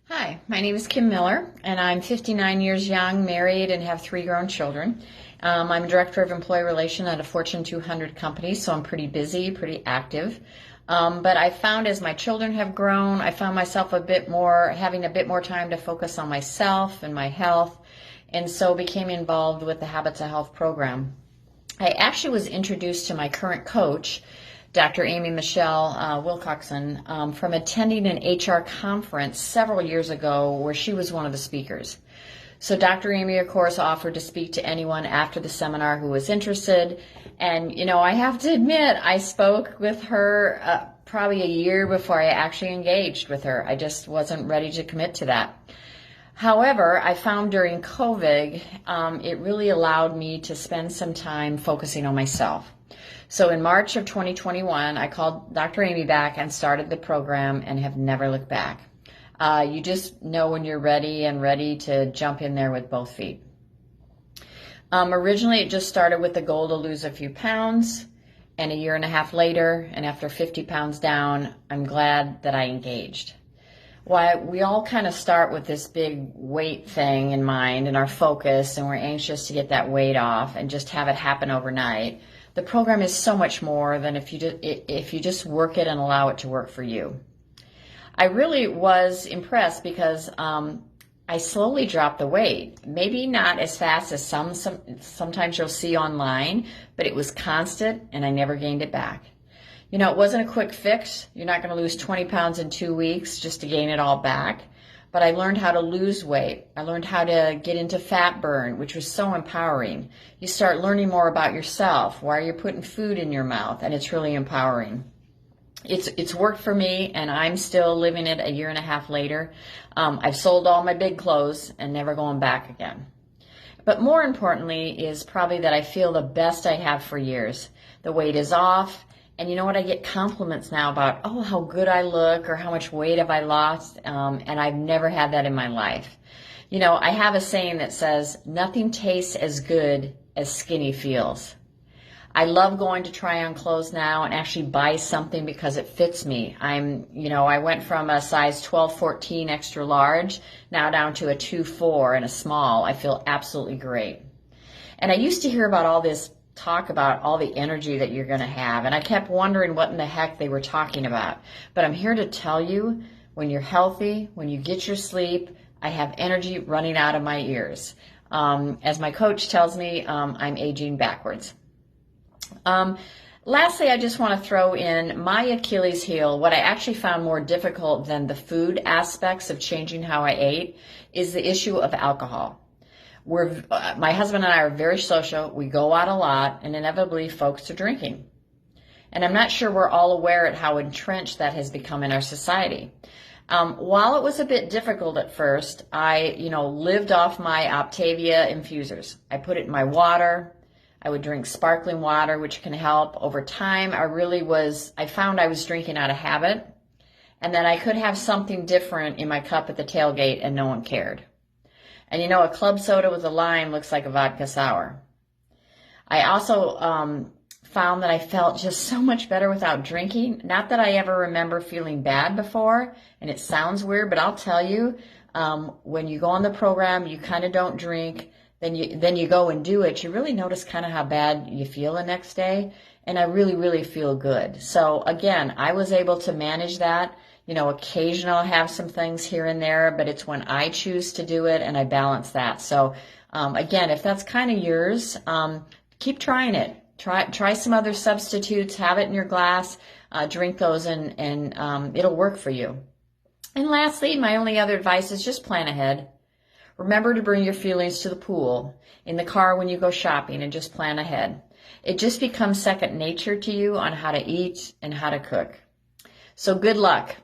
Hi, my name is Kim Miller, and I'm 59 years young, married, and have three grown children. I'm a director of employee relation at a Fortune 200 company, so I'm pretty busy, pretty active. But I found as my children have grown, I found myself having a bit more time to focus on myself and my health, and so became involved with the Habits of Health program. I actually was introduced to my current coach, Dr. Amy Michelle Wilcoxon, from attending an HR conference several years ago where she was one of the speakers. So Dr. Amy, of course, offered to speak to anyone after the seminar who was interested. And, I have to admit, I spoke with her probably a year before I actually engaged with her. I just wasn't ready to commit to that. However, I found during COVID, it really allowed me to spend some time focusing on myself. So in March of 2021, I called Dr. Amy back and started the program and have never looked back. You just know when you're ready to jump in there with both feet. Originally, it just started with the goal to lose a few pounds, and a year and a half later, and after 50 pounds down, I'm glad that I engaged. Why we all kind of start with this big weight thing in mind and our focus, and we're anxious to get that weight off and just have it happen overnight. The program is so much more than if you just work it and allow it to work for you. I really was impressed because I slowly dropped the weight. Maybe not as fast as sometimes you'll see online, but it was constant and I never gained it back. It wasn't a quick fix. You're not going to lose 20 pounds in 2 weeks just to gain it all back. But I learned how to lose weight. I learned how to get into fat burn, which was so empowering. You start learning more about yourself, why you're putting food in your mouth, and it's really empowering. It's worked for me, and I'm still living it a year and a half later. I've sold all my big clothes and never going back again. But more importantly is probably that I feel the best I have for years. The weight is off. And you know what? I get compliments now about, oh, how good I look or how much weight have I lost. And I've never had that in my life. I have a saying that says, nothing tastes as good as skinny feels. I love going to try on clothes now and actually buy something because it fits me. I went from a size 12, 14 extra large, now down to a 2, 4 and a small. I feel absolutely great. And I used to hear about all this talk about all the energy that you're going to have. And I kept wondering what in the heck they were talking about. But I'm here to tell you, when you're healthy, when you get your sleep, I have energy running out of my ears. As my coach tells me, I'm aging backwards. Lastly, I just want to throw in my Achilles heel. What I actually found more difficult than the food aspects of changing how I ate is the issue of alcohol. My husband and I are very social. We go out a lot, and inevitably folks are drinking. And I'm not sure we're all aware at how entrenched that has become in our society. While it was a bit difficult at first, I, lived off my Optavia infusers. I put it in my water. I would drink sparkling water, which can help. Over time, I found I was drinking out of habit, and that I could have something different in my cup at the tailgate and no one cared. And a club soda with a lime looks like a vodka sour. I also found that I felt just so much better without drinking. Not that I ever remember feeling bad before, and it sounds weird, but I'll tell you, when you go on the program, you kind of don't drink, then you go and do it, you really notice kind of how bad you feel the next day, and I really, really feel good. So again, I was able to manage that. Occasionally I'll have some things here and there, but it's when I choose to do it and I balance that. So, again, if that's kind of yours, keep trying it. Try some other substitutes, have it in your glass, drink those and it'll work for you. And lastly, my only other advice is just plan ahead. Remember to bring your feelings to the pool, in the car when you go shopping, and just plan ahead. It just becomes second nature to you on how to eat and how to cook. So good luck.